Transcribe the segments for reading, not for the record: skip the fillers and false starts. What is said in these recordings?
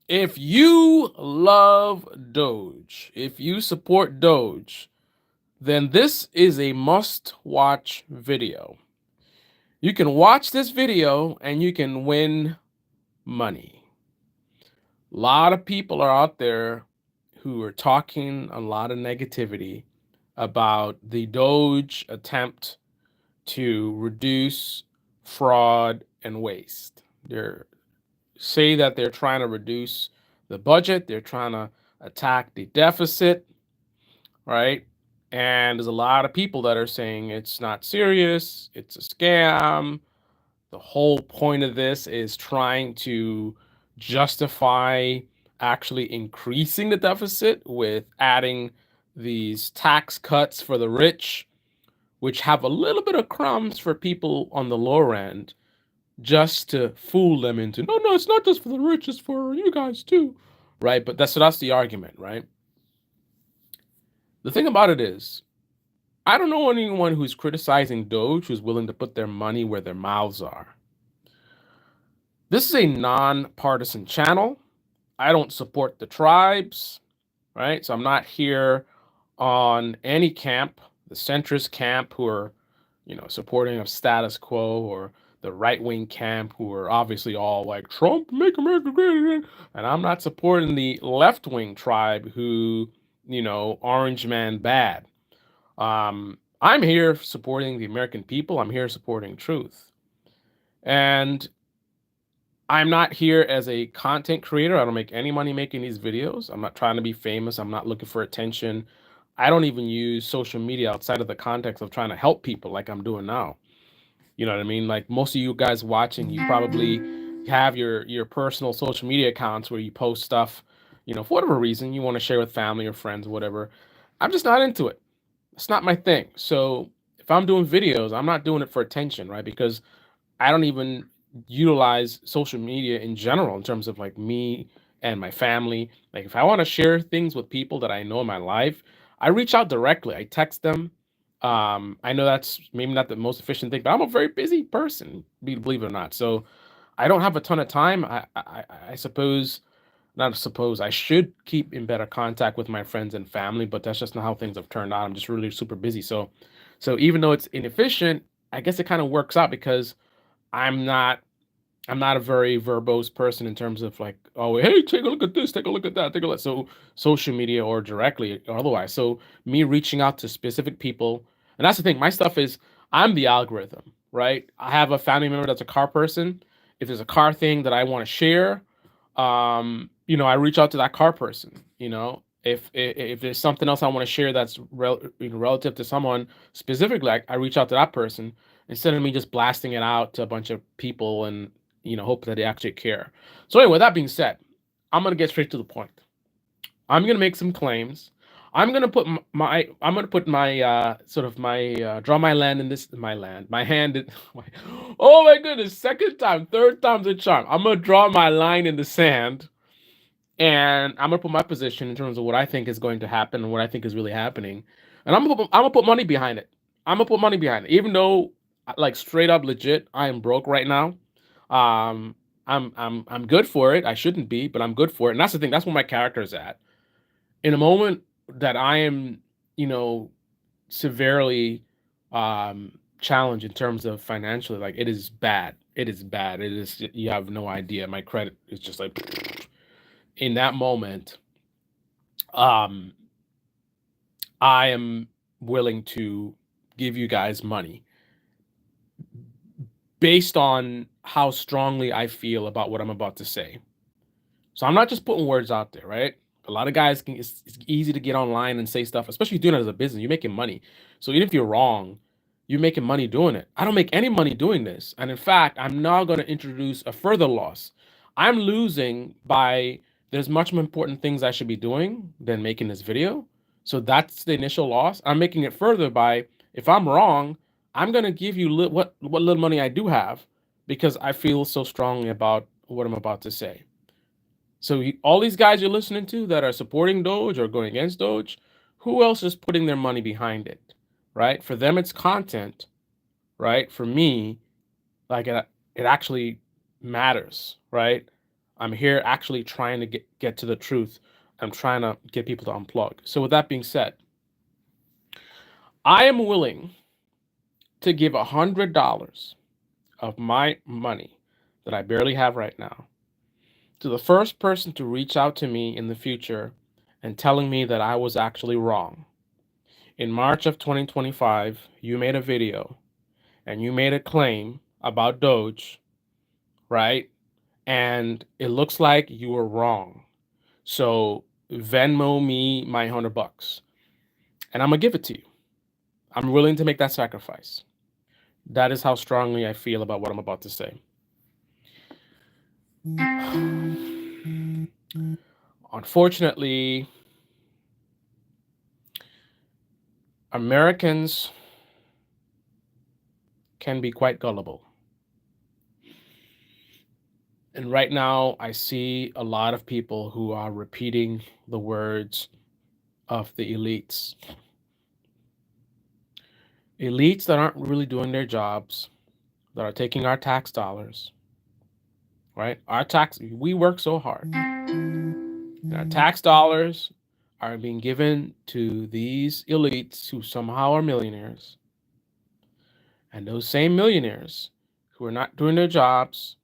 If you love Doge, if you support Doge, then this is a must-watch video. You can watch this video and you can win money. A lot of people are out there who are talking a lot of negativity about the Doge attempt to reduce fraud and waste. They say that they're trying to reduce the budget, they're trying to attack the deficit, right? And there's a lot of people that are saying it's not serious, it's a scam. The whole point of this is trying to justify actually increasing the deficit with adding these tax cuts for the rich, which have a little bit of crumbs for people on the lower end, just to fool them into, no, no, it's not just for the rich, it's for you guys too, right? But that's the argument, right? The thing about it is, I don't know anyone who's criticizing Doge who's willing to put their money where their mouths are. This is a nonpartisan channel. I don't support the tribes, right? So I'm not here on any camp, the centrist camp who are, supporting of status quo, or the right-wing camp who are obviously all like Trump, make America great again. And I'm not supporting the left-wing tribe who, orange man bad. I'm here supporting the American people. I'm here supporting truth. And I'm not here as a content creator. I don't make any money making these videos. I'm not trying to be famous. I'm not looking for attention. I don't even use social media outside of the context of trying to help people like I'm doing now. You know what I mean? Like most of you guys watching, you probably have your personal social media accounts where you post stuff, for whatever reason you want to share with family or friends or whatever. I'm just not into it. It's not my thing. So if I'm doing videos, I'm not doing it for attention, right? Because I don't even utilize social media in general in terms of like me and my family. Like if I want to share things with people that I know in my life, I reach out directly. I text them. I know that's maybe not the most efficient thing, but I'm a very busy person, believe it or not. So I don't have a ton of time. I suppose, not suppose, I should keep in better contact with my friends and family, but that's just not how things have turned out. I'm just really super busy. So even though it's inefficient, I guess it kind of works out because I'm not I'm not a very verbose person in terms of like, oh, hey, take a look at this, take a look at that, take a look. So social media or directly or otherwise. So me reaching out to specific people, and that's the thing. My stuff is I'm the algorithm, right? I have a family member that's a car person. If there's a car thing that I want to share, I reach out to that car person. If there's something else I want to share that's relative to someone specifically, I reach out to that person instead of me just blasting it out to a bunch of people and hope that they actually care. So anyway, that being said, I'm gonna get straight to the point. I'm gonna make some claims. I'm gonna put my sort of my draw my land in this my land my hand in, oh my goodness, second time, third time's a charm. I'm gonna draw my line in the sand, and I'm gonna put my position in terms of what I think is going to happen and what I think is really happening, and I'm gonna put money behind it. I'm gonna put money behind it, even though, like straight up legit, I am broke right now. Um, I'm good for it. I shouldn't be, but I'm good for it, and that's the thing. That's where my character is at. In a moment that I am, you know, severely challenged in terms of financially, like it is bad. It is bad. It is. You have no idea. My credit is just like in that moment. Um, I am willing to give you guys money based on how strongly I feel about what I'm about to say. So I'm not just putting words out there, right? A lot of guys it's easy to get online and say stuff, especially doing it as a business. You're making money. So even if you're wrong, you're making money doing it. I don't make any money doing this. And in fact, I'm now going to introduce a further loss. I'm losing by there's much more important things I should be doing than making this video. So that's the initial loss. I'm making it further by if I'm wrong, I'm going to give you what little money I do have because I feel so strongly about what I'm about to say. So all these guys you're listening to that are supporting Doge or going against Doge, who else is putting their money behind it, right? For them, it's content, right? For me, like it actually matters, right? I'm here actually trying to get to the truth. I'm trying to get people to unplug. So with that being said, I am willing to give $100 of my money that I barely have right now to the first person to reach out to me in the future and telling me that I was actually wrong. In March of 2025, you made a video and you made a claim about DOGE, right? And it looks like you were wrong. So Venmo me my $100 and I'm gonna give it to you. I'm willing to make that sacrifice. That is how strongly I feel about what I'm about to say. Unfortunately, Americans can be quite gullible. And right now, I see a lot of people who are repeating the words of the elites. Elites that aren't really doing their jobs, that are taking our tax dollars, right? We work so hard. And our tax dollars are being given to these elites who somehow are millionaires. And those same millionaires who are not doing their jobs,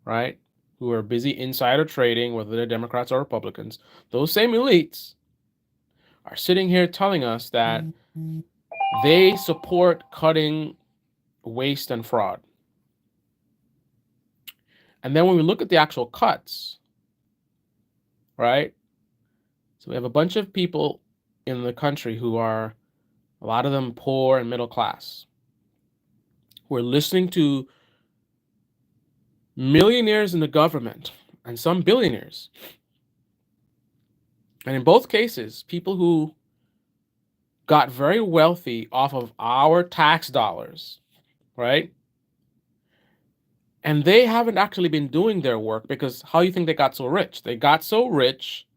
right? Who are busy insider trading, whether they're Democrats or Republicans, those same elites are sitting here telling us that they support cutting waste and fraud. And then when we look at the actual cuts, right? So we have a bunch of people in the country who are, a lot of them poor and middle class, who are listening to millionaires in the government and some billionaires. And in both cases, people who got very wealthy off of our tax dollars, right? And they haven't actually been doing their work, because how do you think they got so rich? They got so rich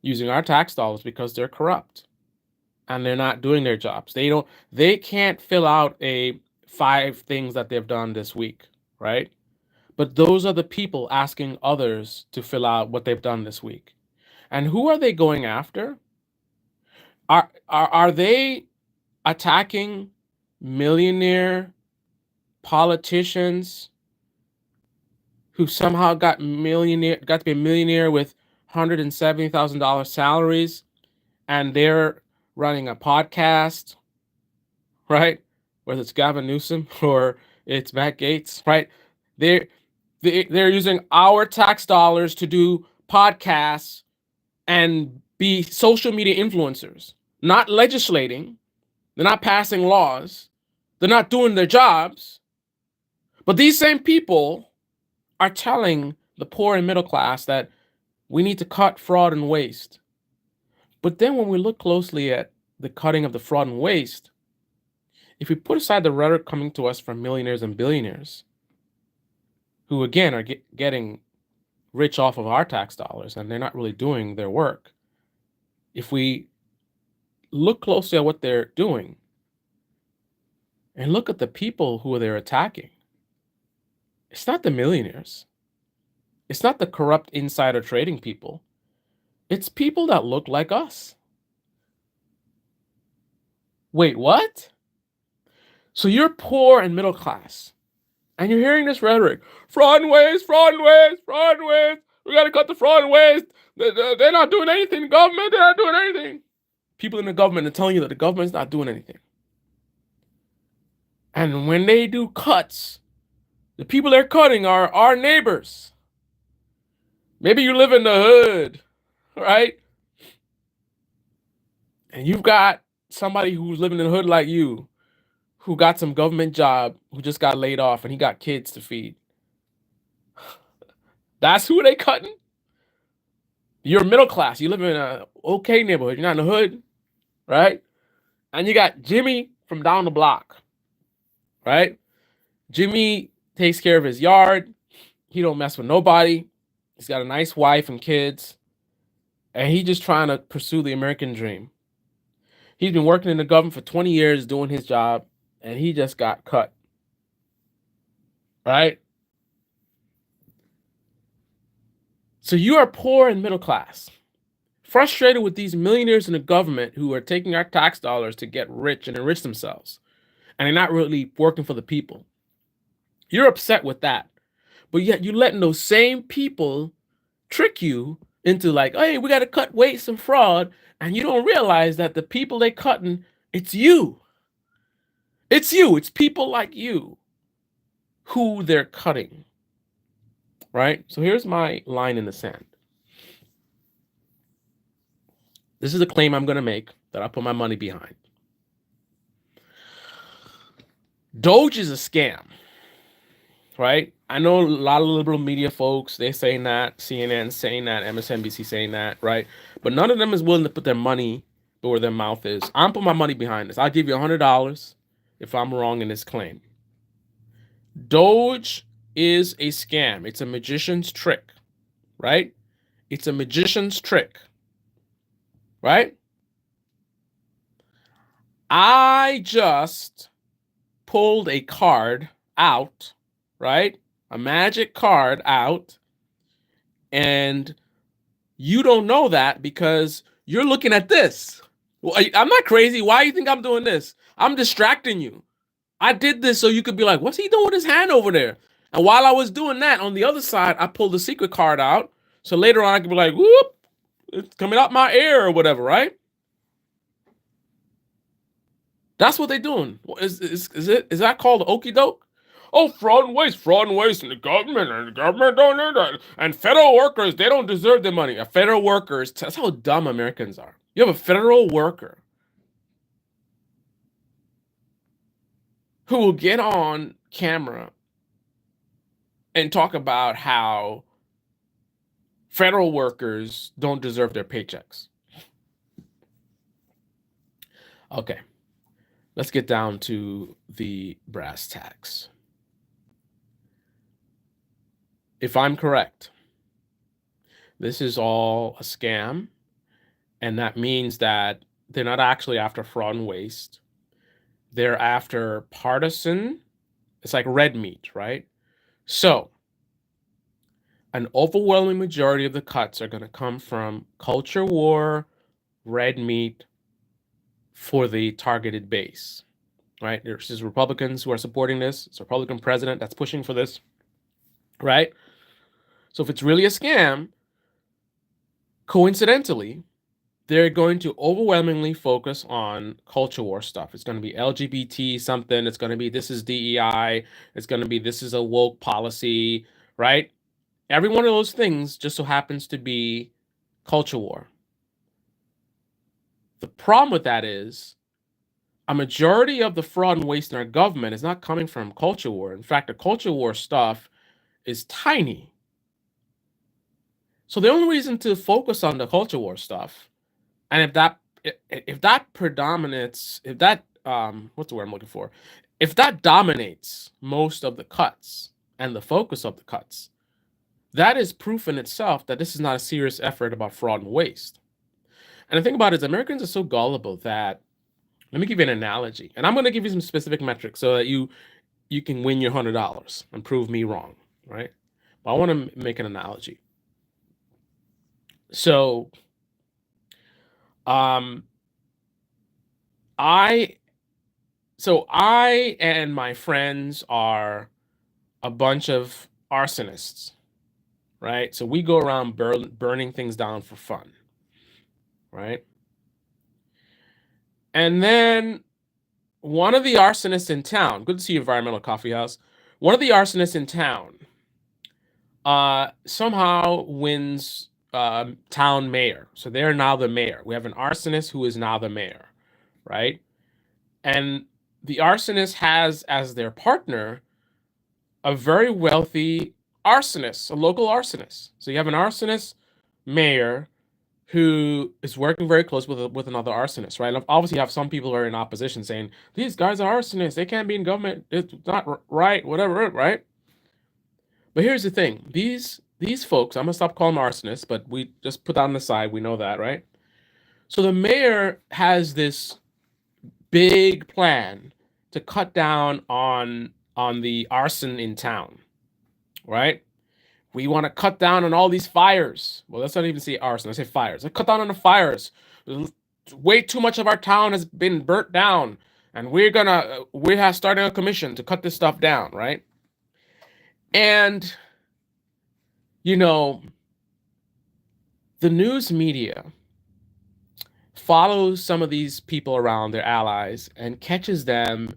using our tax dollars because they're corrupt and they're not doing their jobs. They can't fill out a 5 things that they've done this week, right? But those are the people asking others to fill out what they've done this week. And who are they going after? Are they attacking millionaire politicians who somehow got to be a millionaire with $170,000 salaries, and they're running a podcast, right? Whether it's Gavin Newsom or it's Matt Gaetz, right? They're using our tax dollars to do podcasts and be social media influencers, not legislating. They're not passing laws. They're not doing their jobs. But these same people are telling the poor and middle class that we need to cut fraud and waste. But then when we look closely at the cutting of the fraud and waste, if we put aside the rhetoric coming to us from millionaires and billionaires, who again are getting rich off of our tax dollars and they're not really doing their work, if we look closely at what they're doing and look at the people who they're attacking, it's not the millionaires. It's not the corrupt insider trading people. It's people that look like us. Wait, what? So you're poor and middle class, and you're hearing this rhetoric: fraud and waste, fraud and waste, fraud and waste. We got to cut the fraud and waste. They're not doing anything. The government, they're not doing anything. People in the government are telling you that the government's not doing anything. And when they do cuts, the people they're cutting are our neighbors. Maybe you live in the hood, right? And you've got somebody who's living in the hood like you, who got some government job, who just got laid off, and he got kids to feed. That's who they cutting? You're middle class. You live in an okay neighborhood. You're not in the hood, right? And you got Jimmy from down the block, right? Jimmy takes care of his yard. He don't mess with nobody. He's got a nice wife and kids. And he's just trying to pursue the American dream. He's been working in the government for 20 years doing his job, and he just got cut, right? So you are poor and middle class, frustrated with these millionaires in the government who are taking our tax dollars to get rich and enrich themselves, and they're not really working for the people. You're upset with that, but yet you're letting those same people trick you into like, hey, we got to cut waste and fraud, and you don't realize that the people they cutting, it's you. It's you. It's people like you who they're cutting, right? So here's my line in the sand. This is a claim I'm going to make that I put my money behind. DOGE is a scam, right? I know a lot of liberal media folks, they're saying that, CNN saying that, MSNBC saying that, right? But none of them is willing to put their money where their mouth is. I'm putting my money behind this. I'll give you $100 if I'm wrong in this claim. DOGE is a scam. It's a magician's trick, right? It's a magician's trick, right? I just pulled a card out, right? A magic card out, and you don't know that because you're looking at this. Well, I'm not crazy. Why do you think I'm doing this? I'm distracting you. I did this so you could be like, what's he doing with his hand over there? And while I was doing that, on the other side, I pulled the secret card out. So later on, I could be like, whoop, it's coming out my ear or whatever, right? That's what they're doing. Is that called okie doke? Oh, fraud and waste in the government, and the government don't do that. And federal workers, they don't deserve their money. Federal workers, that's how dumb Americans are. You have a federal worker who will get on camera and talk about how federal workers don't deserve their paychecks. Okay, let's get down to the brass tacks. If I'm correct, this is all a scam, and that means that they're not actually after fraud and waste. They're after partisan. It's like red meat, right? So an overwhelming majority of the cuts are going to come from culture war, red meat for the targeted base, right? There's Republicans who are supporting this. It's a Republican president that's pushing for this, right? So if it's really a scam, coincidentally, they're going to overwhelmingly focus on culture war stuff. It's going to be LGBT something. It's going to be this is DEI. It's going to be this is a woke policy, right? Every one of those things just so happens to be culture war. The problem with that is a majority of the fraud and waste in our government is not coming from culture war. In fact, the culture war stuff is tiny. So the only reason to focus on the culture war stuff, and if that predominates, if that what's the word I'm looking for? If that dominates most of the cuts and the focus of the cuts, that is proof in itself that this is not a serious effort about fraud and waste. And the thing about it is Americans are so gullible that, let me give you an analogy. And I'm going to give you some specific metrics so that you can win your $100 and prove me wrong, right? But I want to make an analogy. So, I and my friends are a bunch of arsonists, right? So we go around burning things down for fun, right? And then one of the arsonists in town, good to see you, Environmental Coffee House. One of the arsonists in town somehow wins town mayor. So they're now the mayor. We have an arsonist who is now the mayor, right? And the arsonist has as their partner a very wealthy arsonist, a local arsonist. So you have an arsonist mayor who is working very close with another arsonist, right? And obviously, you have some people who are in opposition saying, these guys are arsonists. They can't be in government. It's not right, whatever, right? But here's the thing. These folks, I'm going to stop calling them arsonists, but we just put that on the side. We know that, right? So the mayor has this big plan to cut down on the arson in town, right? We want to cut down on all these fires. Well, let's not even say arson. Let's say fires. Let's cut down on the fires. Way too much of our town has been burnt down, and we have starting a commission to cut this stuff down, right? And you know, the news media follows some of these people around, their allies, and catches them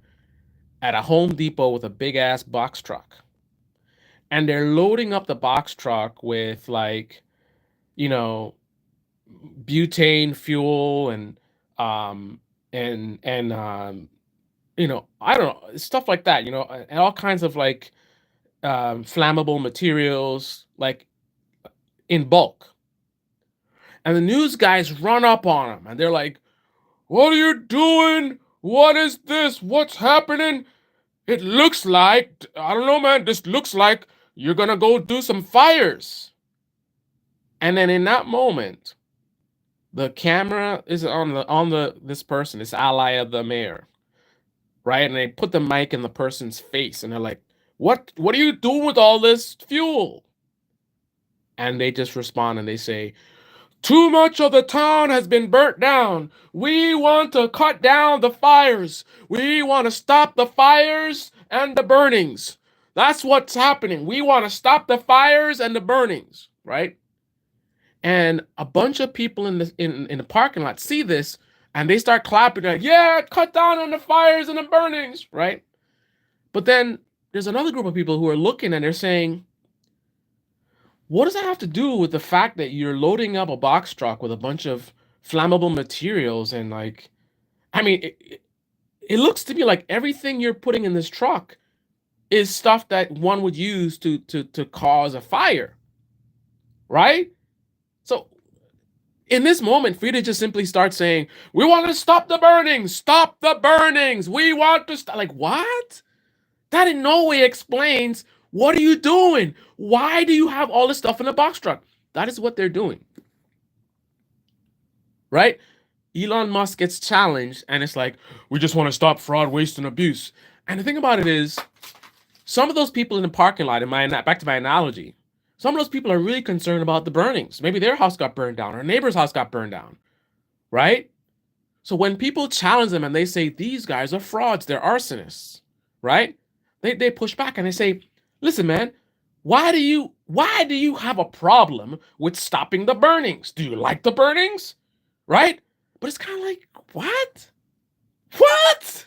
at a Home Depot with a big ass box truck. And they're loading up the box truck with, like, you know, butane fuel and I don't know, stuff like that, and all kinds of, like, flammable materials, like, in bulk. And the news guys run up on them and they're like, "What are you doing? What is this? What's happening? It looks like, I don't know, man, this looks like you're gonna go do some fires." And then in that moment, the camera is on this person, this ally of the mayor, right? And they put the mic in the person's face and they're like, What are you doing with all this fuel?" And they just respond and they say, "Too much of the town has been burnt down. We want to cut down the fires. We want to stop the fires and the burnings. That's what's happening. We want to stop the fires and the burnings," right? And a bunch of people in the parking lot see this and they start clapping like, "Yeah, cut down on the fires and the burnings," right? But then there's another group of people who are looking and they're saying, "What does that have to do with the fact that you're loading up a box truck with a bunch of flammable materials?" And, like, I mean, it looks to me like everything you're putting in this truck is stuff that one would use to cause a fire, right? So in this moment, for you to just simply start saying, "We want to stop the burnings, stop the burnings, we want to stop," like, what? That in no way explains, what are you doing? Why do you have all this stuff in the box truck? That is what they're doing, right? Elon Musk gets challenged and it's like, "We just want to stop fraud, waste, and abuse." And the thing about it is, some of those people in the parking lot, back to my analogy, some of those people are really concerned about the burnings. Maybe their house got burned down or a neighbor's house got burned down, right? So when people challenge them and they say these guys are frauds, they're arsonists, right? They push back and they say, "Listen, man, why do you have a problem with stopping the burnings? Do you like the burnings?" Right? But it's kind of like, what? What?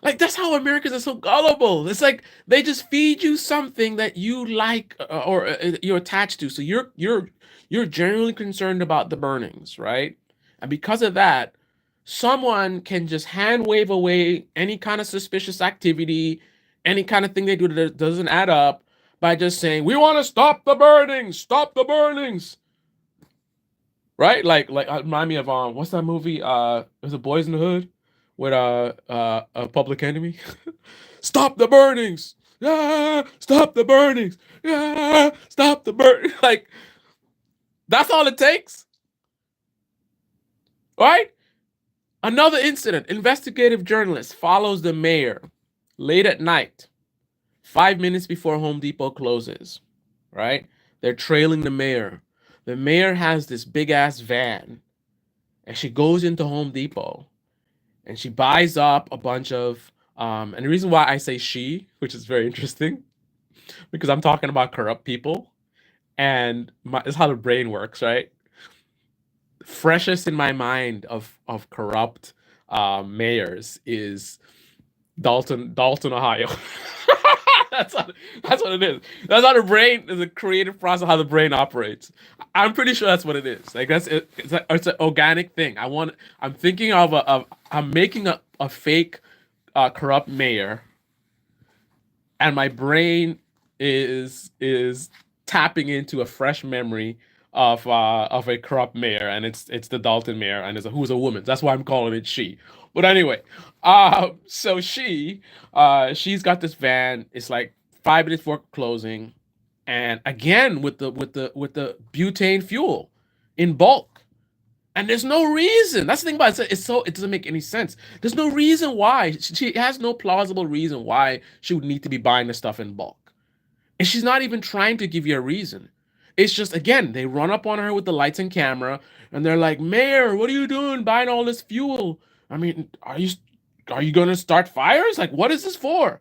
Like, that's how Americans are so gullible. It's like they just feed you something that you like, or you're attached to. So you're genuinely concerned about the burnings, right? And because of that, someone can just hand wave away any kind of suspicious activity, any kind of thing they do that doesn't add up, by just saying, "We want to stop the burnings, stop the burnings." Right? Like remind me of what's that movie? Was it Boys in the Hood with a Public Enemy? "Stop the burnings! Yeah, stop the burnings! Yeah, stop the burn." Like, that's all it takes, right? Another incident: investigative journalist follows the mayor late at night, 5 minutes before Home Depot closes. Right? They're trailing the mayor. The mayor has this big ass van, and she goes into Home Depot and she buys up a bunch of and the reason why I say she, which is very interesting, because I'm talking about corrupt people, and it's how the brain works, right? Freshest in my mind of corrupt mayors is Dalton, Ohio. that's how, that's what it is. That's how the brain is, a creative process of how the brain operates. I'm pretty sure that's what it is. Like, that's it. It's an organic thing. I'm thinking I'm making a fake corrupt mayor, and my brain is tapping into a fresh memory of a corrupt mayor, and it's the Dalton mayor, and who's a woman. That's why I'm calling it she. But anyway, so she's got this van. It's like 5 minutes before closing, and again with the butane fuel in bulk. And there's no reason. That's the thing about it. It doesn't make any sense. There's no reason why. She has no plausible reason why she would need to be buying the stuff in bulk. And she's not even trying to give you a reason. It's just, again, they run up on her with the lights and camera, and they're like, Mayor, what are you doing buying all this fuel? I mean, are you going to start fires? Like, what is this for?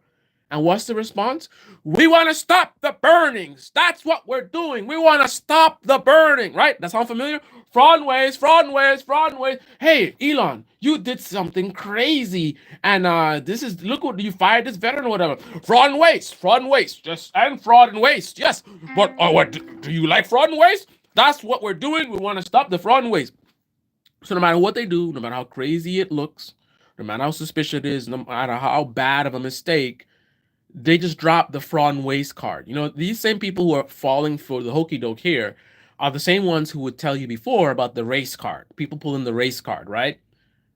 And what's the response? We want to stop the burnings. That's what we're doing. We want to stop the burning, right? That sound familiar? Fraud and waste, fraud and waste, fraud and waste. Hey, Elon, you did something crazy. And this is, look what you fired this veteran or whatever. Fraud and waste. Just, and fraud and waste. Yes. But what do you like fraud and waste? That's what we're doing. We want to stop the fraud and waste. So no matter what they do, no matter how crazy it looks, no matter how suspicious it is, no matter how bad of a mistake, they just drop the fraud and waste card. You know, these same people who are falling for the hokey doke here are the same ones who would tell you before about the race card. People pull in the race card, right?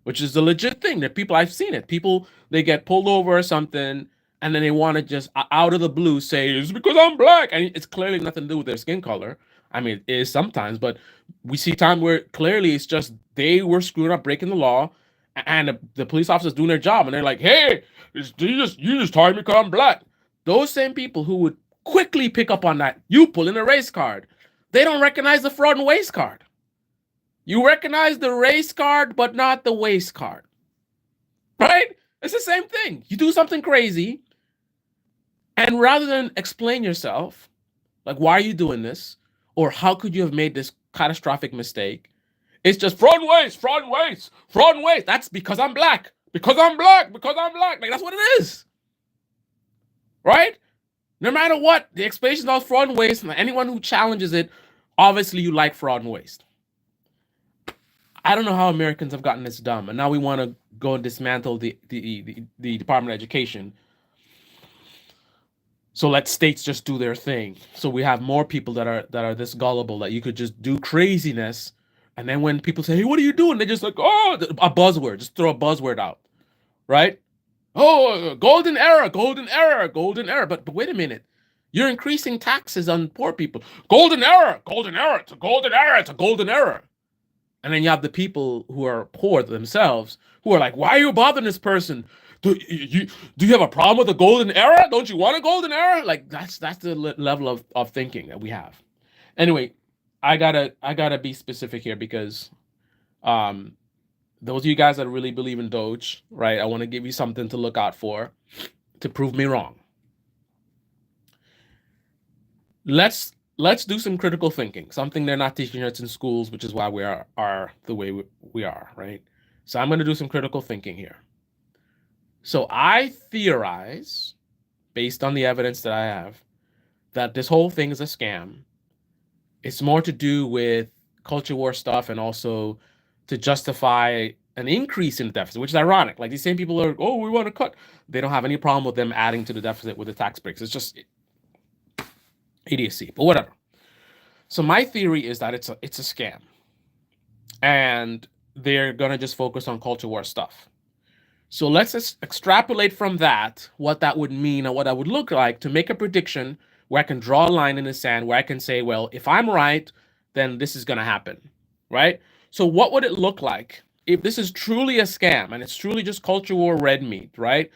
Which is the legit thing. That people, I've seen it. People, they get pulled over or something, and then they want to just out of the blue say it's because I'm black, and it's clearly nothing to do with their skin color. I mean, it is sometimes, but we see time where clearly it's just they were screwing up, breaking the law, and the police officers doing their job, and they're like, "Hey, you just targeted me because I'm black." Those same people who would quickly pick up on that, you pull in a race card, they don't recognize the fraud and waste card. You recognize the race card, but not the waste card. Right? It's the same thing. You do something crazy, and rather than explain yourself, like, why are you doing this? Or how could you have made this catastrophic mistake? It's just fraud and waste, fraud and waste, fraud and waste. That's because I'm black. Because I'm black. Because I'm black. Like, that's what it is. Right? No matter what, the explanation of fraud and waste, and anyone who challenges it, obviously you like fraud and waste. I don't know how Americans have gotten this dumb, and now we want to go and dismantle the Department of Education. So let states just do their thing. So we have more people that are this gullible that you could just do craziness, and then when people say, "Hey, what are you doing?" They just like, "Oh, a buzzword." Just throw a buzzword out, right? Oh, golden era, golden era, golden era. But wait a minute. You're increasing taxes on poor people. Golden era, golden era. It's a golden era. It's a golden era. And then you have the people who are poor themselves who are like, why are you bothering this person? Do you have a problem with the golden era? Don't you want a golden era? Like, that's the level of thinking that we have. Anyway, I gotta be specific here because those of you guys that really believe in DOGE, right? I want to give you something to look out for to prove me wrong. Let's do some critical thinking, something they're not teaching us in schools, which is why we are the way we are, right? So I'm going to do some critical thinking here. So I theorize, based on the evidence that I have, that this whole thing is a scam. It's more to do with culture war stuff and also to justify an increase in the deficit, which is ironic. Like, these same people are, oh, we want to cut. They don't have any problem with them adding to the deficit with the tax breaks. It's just idiocy, but whatever. So my theory is that it's a scam, and they're gonna just focus on culture war stuff. So let's just extrapolate from that what that would mean and what that would look like to make a prediction where I can draw a line in the sand where I can say, well, if I'm right, then this is gonna happen, right? So what would it look like if this is truly a scam and it's truly just culture war red meat, right?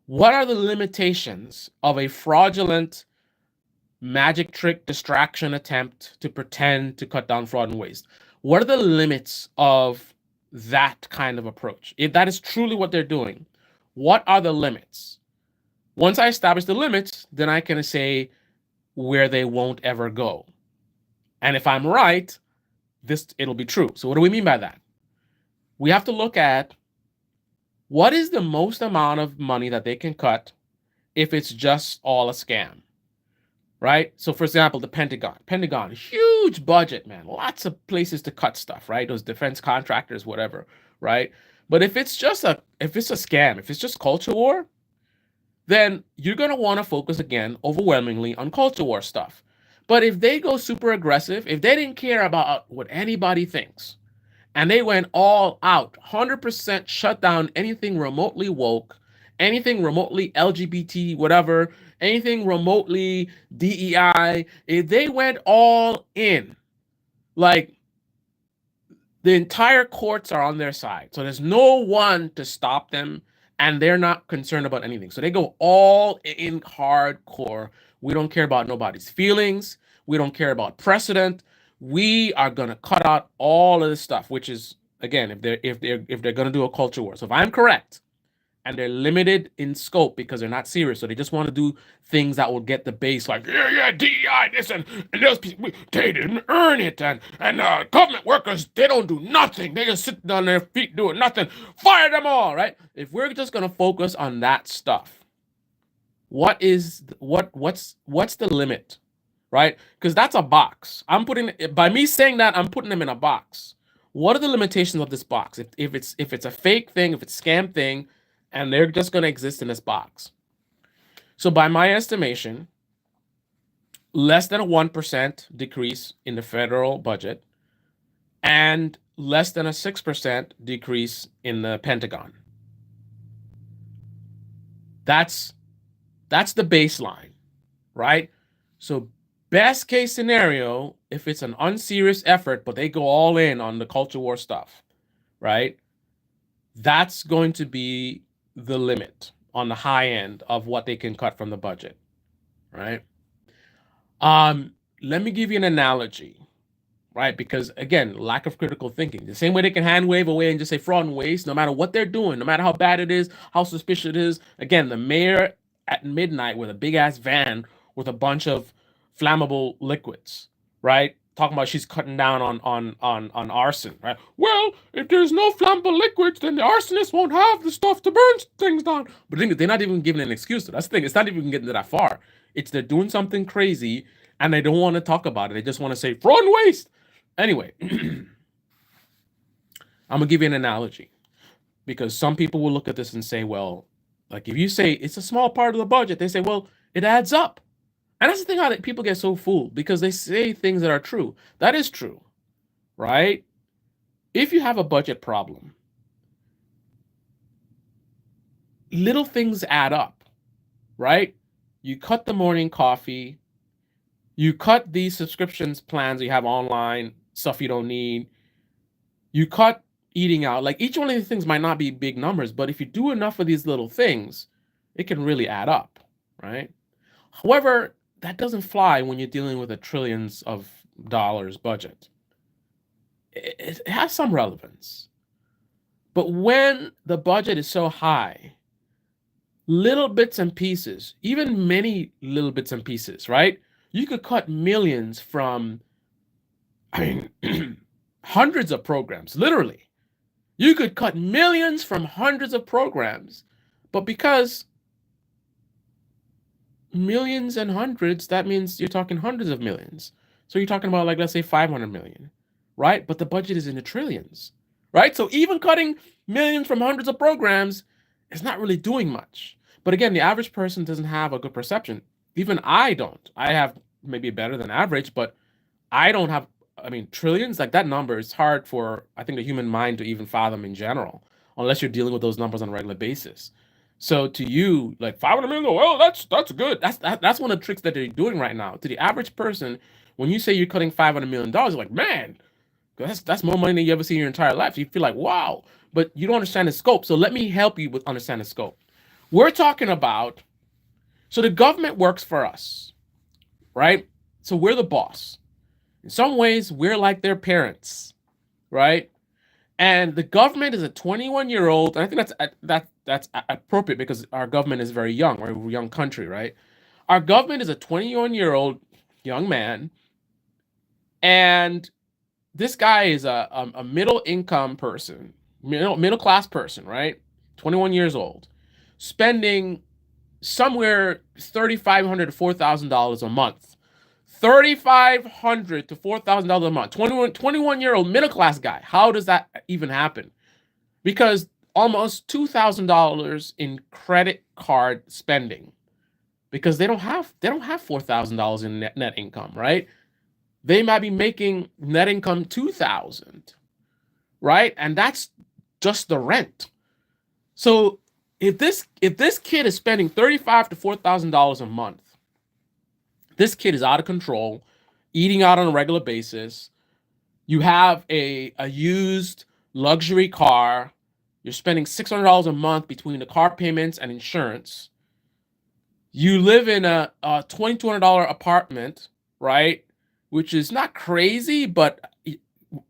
What are the limitations of a fraudulent magic trick distraction attempt to pretend to cut down fraud and waste? What are the limits of that kind of approach? If that is truly what they're doing, what are the limits? Once I establish the limits, then I can say where they won't ever go. And if I'm right, it'll be true. So what do we mean by that? We have to look at what is the most amount of money that they can cut if it's just all a scam. Right? So for example, the Pentagon, huge budget, man, lots of places to cut stuff, right? Those defense contractors, whatever, right? But if it's a scam, if it's just culture war, then you're going to want to focus again overwhelmingly on culture war stuff. But if they go super aggressive, if they didn't care about what anybody thinks, and they went all out, 100% shut down anything remotely woke, anything remotely LGBT, whatever, anything remotely DEI, if they went all in, like, the entire courts are on their side. So there's no one to stop them. and they're not concerned about anything. So they go all in hardcore. We don't care about nobody's feelings. We don't care about precedent. We are gonna cut out all of this stuff, which is again, if they're gonna do a culture war. So if I'm correct, and they're limited in scope because they're not serious. So they just want to do things that will get the base, like yeah, DEI, this and those people, they didn't earn it, and government workers, they don't do nothing. They just sit on their feet doing nothing. Fire them all, right? If we're just gonna focus on that stuff, what's the limit, right? Because that's a box. By me saying that, I'm putting them in a box. What are the limitations of this box? If it's a fake thing, if it's a scam thing, and they're just going to exist in this box. So by my estimation, less than a 1% decrease in the federal budget and less than a 6% decrease in the Pentagon. That's the baseline, right? So best case scenario, if it's an unserious effort, but they go all in on the culture war stuff, right? That's going to be the limit on the high end of what they can cut from the budget, right? Let me give you an analogy, right? Because again, lack of critical thinking. The same way they can hand wave away and just say fraud and waste, no matter what they're doing, no matter how bad it is, how suspicious it is. Again, the mayor at midnight with a big ass van with a bunch of flammable liquids, right? Talking about she's cutting down on arson, right? Well, if there's no flammable liquids, then the arsonist won't have the stuff to burn things down. But they're not even giving an excuse. That's the thing. It's not even getting that far. It's they're doing something crazy and they don't want to talk about it. They just want to say fraud and waste. Anyway, I'm gonna give you an analogy because some people will look at this and say, well, like if you say it's a small part of the budget, they say, well, it adds up. And that's the thing how people get so fooled because they say things that are true. That is true, right? If you have a budget problem, little things add up, right? You cut the morning coffee, you cut these subscriptions plans you have online, stuff you don't need, you cut eating out. Like each one of these things might not be big numbers, but if you do enough of these little things, it can really add up, right? However, that doesn't fly when you're dealing with a trillions of dollars budget. It has some relevance. But when the budget is so high, little bits and pieces, even many little bits and pieces, right? You could cut millions from, hundreds of programs, literally. You could cut millions from hundreds of programs, but because millions and hundreds, that means you're talking hundreds of millions. So you're talking about, like, let's say 500 million, right? But the budget is in the trillions, right? So even cutting millions from hundreds of programs is not really doing much. But again, the average person doesn't have a good perception. Even I don't. I have maybe better than average, but I don't have, trillions, like that number is hard for, I think, the human mind to even fathom in general, unless you're dealing with those numbers on a regular basis. So to you, like 500 million, well, that's good. That's one of the tricks that they're doing right now. To the average person, when you say you're cutting $500 million, you're like, man, that's more money than you ever see in your entire life. You feel like, wow, but you don't understand the scope. So let me help you with understand the scope. We're talking about, so the government works for us, right? So we're the boss. In some ways, we're like their parents, right? And the government is a 21-year-old, and I think that's appropriate because our government is very young. We're a young country, right? Our government is a 21-year-old young man, and this guy is a middle-income person, middle-class person, right? 21 years old, spending somewhere $3,500 to $4,000 a month. $3,500 to $4,000 a month. 21-year-old middle-class guy. How does that even happen? Because almost $2,000 in credit card spending, because they don't have $4,000 in net income, right? They might be making net income $2,000, right? And that's just the rent. So if this kid is spending $35,000 to $4,000 a month, this kid is out of control, eating out on a regular basis. You have a used luxury car. You're spending $600 a month between the car payments and insurance. You live in a $2,200 apartment, right? Which is not crazy, but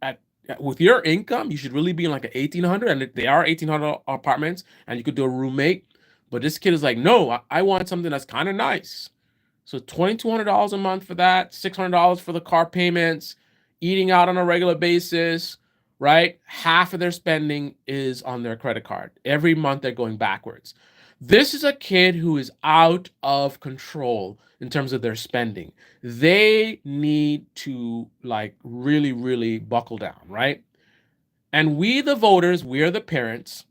at, with your income, you should really be in like an 1,800, and they are 1,800 apartments, and you could do a roommate. But this kid is like, no, I want something that's kind of nice. So $2,200 a month for that, $600 for the car payments, eating out on a regular basis, right? Half of their spending is on their credit card. Every month they're going backwards. This is a kid who is out of control in terms of their spending. They need to like really, really buckle down, right? And we, the voters, we are the parents.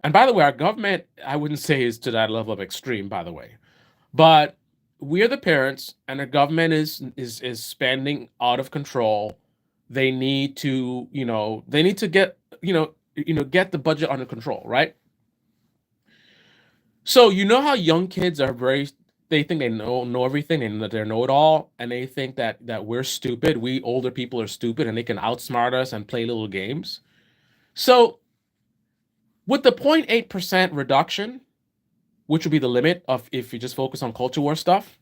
And by the way, our government, I wouldn't say is to that level of extreme, by the way. But we are the parents, and the government is spending out of control. They need to, they need to get, get the budget under control, right? So you know how young kids are they think they know everything, and they're know it all, and they think that we're stupid. We older people are stupid, and they can outsmart us and play little games. So with the 0.8% reduction, which would be the limit of if you just focus on culture war stuff,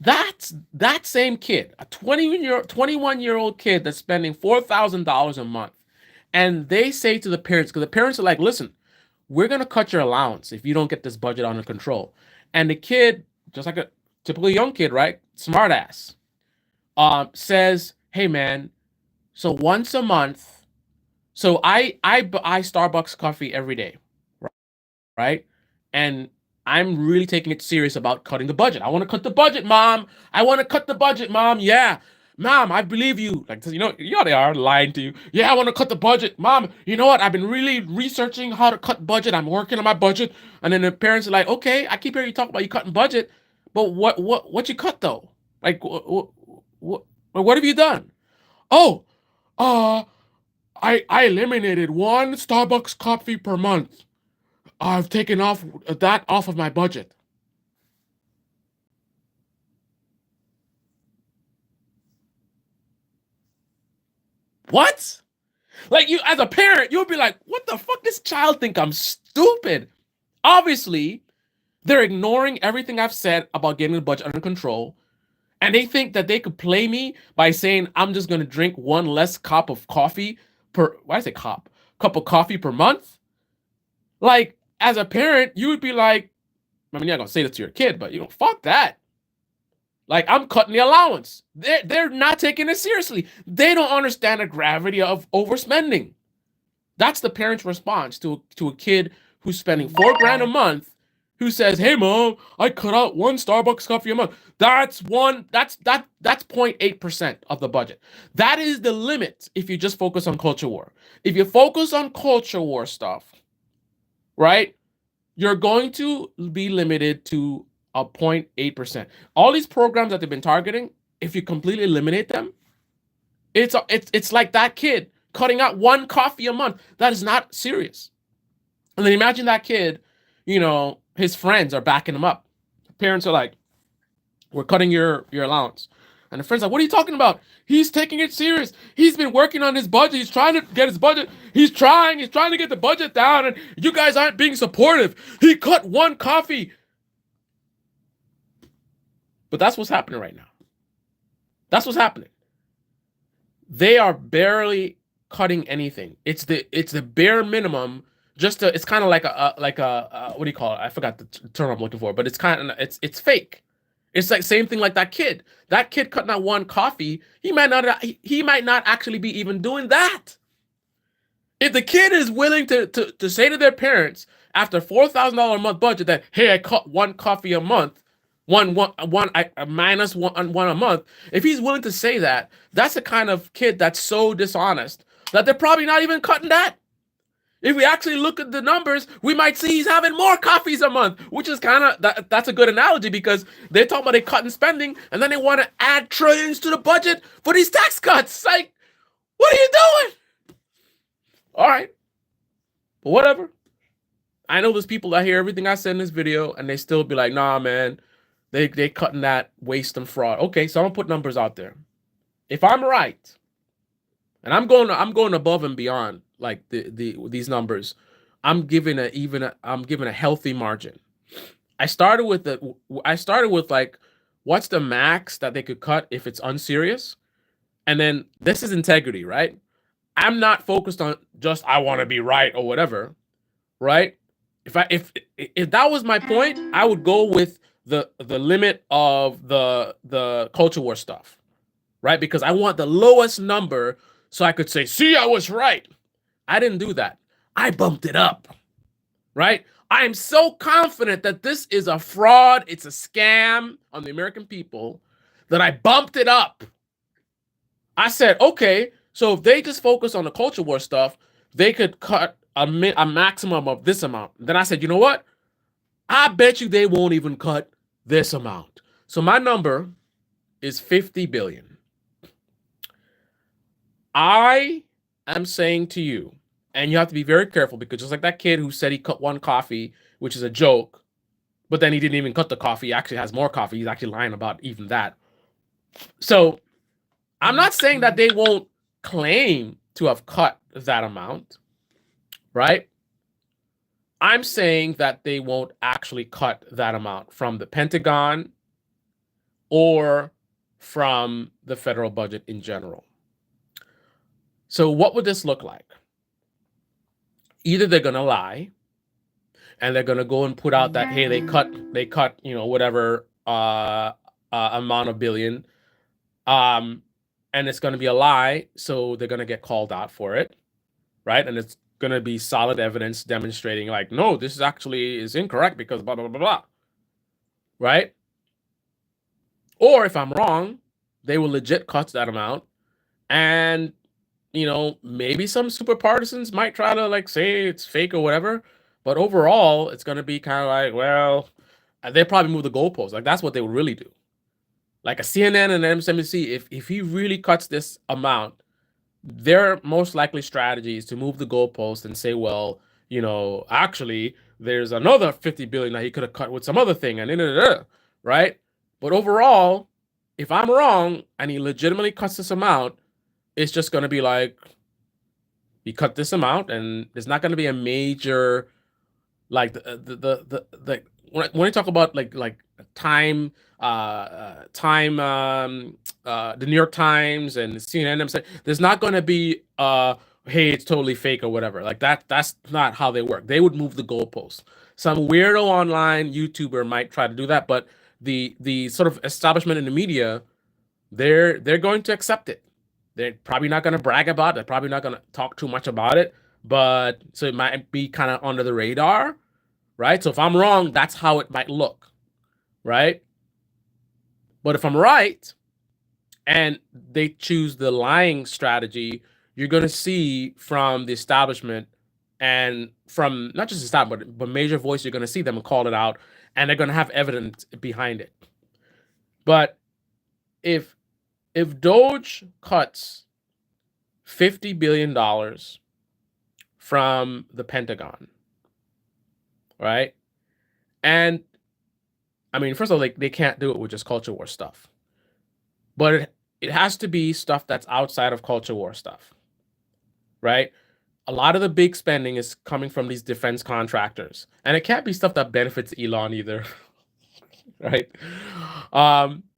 that's that same kid, a 21-year-old kid that's spending $4,000 a month, and they say to the parents, because the parents are like, listen, we're going to cut your allowance if you don't get this budget under control. And the kid, just like a typical young kid, right? Smart ass, says, hey man, so once a month, so I buy Starbucks coffee every day, right? And I'm really taking it serious about cutting the budget. I want to cut the budget, mom. I want to cut the budget, mom. Yeah. Mom, I believe you. Like, you know they are lying to you. Yeah, I want to cut the budget. Mom, you know what? I've been really researching how to cut budget. I'm working on my budget. And then the parents are like, okay, I keep hearing you talk about you cutting budget, but what you cut though? Like, what have you done? Oh, I eliminated one Starbucks coffee per month. I've taken that off of my budget. What? Like, you, as a parent, you'll be like, what the fuck? This child think I'm stupid. Obviously, they're ignoring everything I've said about getting the budget under control. And they think that they could play me by saying I'm just going to drink one less cup of coffee why did I say cup of coffee per month? Like, as a parent, you would be like, I mean, you're not going to say this to your kid, but fuck that. Like, I'm cutting the allowance. They're not taking it seriously. They don't understand the gravity of overspending. That's the parent's response to a kid who's spending $4,000 a month, who says, "Hey mom, I cut out one Starbucks coffee a month." That's 0.8% of the budget. That is the limit if you just focus on culture war. If you focus on culture war stuff, right, you're going to be limited to a 0.8%. All these programs that they've been targeting, if you completely eliminate them, it's like that kid cutting out one coffee a month. That is not serious. And then imagine that kid, his friends are backing him up. Parents are like, we're cutting your allowance. And the friend's like, what are you talking about? He's taking it serious. He's been working on his budget. He's trying to get his budget. He's trying to get the budget down, and you guys aren't being supportive. He cut one coffee. But that's what's happening right now. That's what's happening. They are barely cutting anything. It's the bare minimum. It's kind of like a what do you call it? I forgot the term I'm looking for, but it's kind of it's fake. It's like same thing like that kid. That kid cutting out one coffee. He might not actually be even doing that. If the kid is willing to say to their parents after $4,000 a month budget that, hey, I cut one coffee a month, I minus one a month. If he's willing to say that, that's the kind of kid that's so dishonest that they're probably not even cutting that. If we actually look at the numbers, we might see he's having more coffees a month, which is kind of, that's a good analogy, because they're talking about they cutting spending, and then they want to add trillions to the budget for these tax cuts. Like, what are you doing? All right, but whatever. I know there's people that hear everything I said in this video, and they still be like, nah, man, they cutting that waste and fraud. Okay, so I'm gonna put numbers out there. If I'm right, and I'm going above and beyond, like these numbers, I'm giving a healthy margin. I started with like, what's the max that they could cut if it's unserious? And then this is integrity, right? I'm not focused on just I want to be right or whatever, right? If that was my point, I would go with the limit of the culture war stuff, right? Because I want the lowest number so I could say, "See, I was right." I didn't do that. I bumped it up, right? I am so confident that this is a fraud, it's a scam on the American people that I bumped it up. I said, okay, so if they just focus on the culture war stuff, they could cut a maximum of this amount. Then I said, you know what? I bet you they won't even cut this amount. So my number is 50 billion. I am saying to you, and you have to be very careful, because just like that kid who said he cut one coffee, which is a joke, but then he didn't even cut the coffee, he actually has more coffee. He's actually lying about even that. So I'm not saying that they won't claim to have cut that amount, right? I'm saying that they won't actually cut that amount from the Pentagon or from the federal budget in general. So what would this look like? Either they're going to lie and they're going to go and put out that, hey, they cut, whatever amount of billion, and it's going to be a lie, so they're going to get called out for it, right? And it's going to be solid evidence demonstrating, like, no, this is actually is incorrect because blah, blah, blah, blah, right? Or if I'm wrong, they will legit cut that amount, and maybe some super partisans might try to like say it's fake or whatever, but overall, it's going to be kind of like, well, they probably move the goalposts. Like, that's what they would really do. Like a CNN and MSNBC, if he really cuts this amount, their most likely strategy is to move the goalpost and say, well, actually, there's another 50 billion that he could have cut with some other thing, and right? But overall, if I'm wrong and he legitimately cuts this amount, it's just going to be like, he cut this amount, and there's not going to be a major, like the when you talk about like time, the New York Times and CNN, there's not going to be hey, it's totally fake or whatever. Like that's not how they work. They would move the goalposts. Some weirdo online YouTuber might try to do that, but the sort of establishment in the media, they're going to accept it. They're probably not going to brag about it. They're probably not going to talk too much about it, but so it might be kind of under the radar, right? So if I'm wrong, that's how it might look, right? But if I'm right and they choose the lying strategy, you're going to see from the establishment and from not just establishment, but major voice, you're going to see them call it out, and they're going to have evidence behind it. But if DOGE cuts $50 billion from the Pentagon, right? And I mean, first of all, they can't do it with just culture war stuff, but it has to be stuff that's outside of culture war stuff, right? A lot of the big spending is coming from these defense contractors, and it can't be stuff that benefits Elon either, right?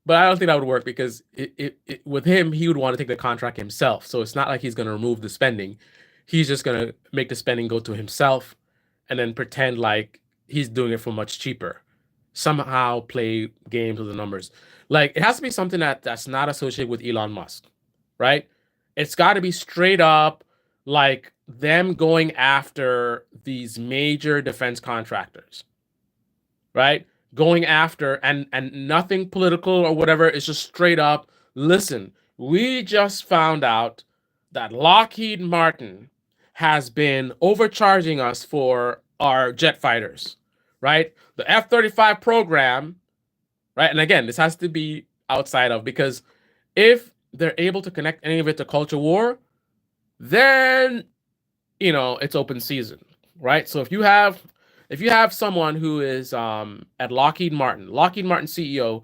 But I don't think that would work, because with him, he would want to take the contract himself. So it's not like he's going to remove the spending. He's just going to make the spending go to himself and then pretend like he's doing it for much cheaper. Somehow play games with the numbers. Like, it has to be something that's not associated with Elon Musk, right? It's got to be straight up like them going after these major defense contractors, right? Going after, and nothing political or whatever. It's just straight up, listen, we just found out that Lockheed Martin has been overcharging us for our jet fighters, right? The F-35 program, right? And again, this has to be outside of, because if they're able to connect any of it to culture war, then, it's open season, right? So if you have someone who is at Lockheed Martin CEO